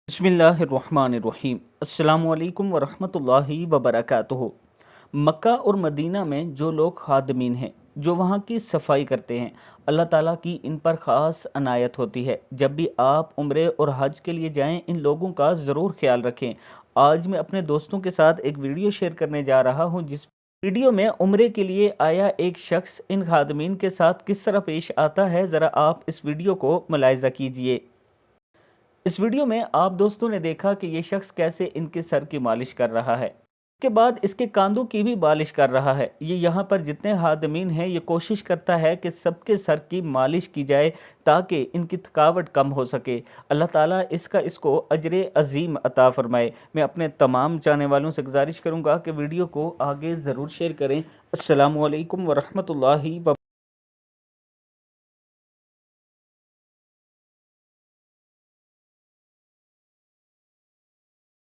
बिस्मिल्लाहिर्रहमानिर्रहीम। अस्सलामु अलैकुम वरहमतुल्लाहि वबरकातुहू। मक्का और मदीना में जो लोग खादमीन हैं, जो वहाँ की सफाई करते हैं, अल्लाह ताला की इन पर ख़ास अनायत होती है। जब भी आप उम्रे और हज के लिए जाएं, इन लोगों का ज़रूर ख्याल रखें। आज मैं अपने दोस्तों के साथ एक वीडियो शेयर करने जा रहा हूँ, जिस वीडियो में उम्रे के लिए आया एक शख्स इन खादमीन के साथ किस तरह पेश आता है, ज़रा आप इस वीडियो को मुलाहिज़ा कीजिए। इस वीडियो में आप दोस्तों ने देखा कि ये शख्स कैसे इनके सर की मालिश कर रहा है। उसके बाद इसके कांधों की भी मालिश कर रहा है। ये यहाँ पर जितने हादमीन हैं, ये कोशिश करता है कि सबके सर की मालिश की जाए ताकि इनकी थकावट कम हो सके। अल्लाह ताला इसको अजर अजीम अता फरमाए। मैं अपने तमाम चाहने वालों से गुजारिश करूँगा कि वीडियो को आगे ज़रूर शेयर करें। अस्सलामु अलैकुम वरहमतुल्लाहि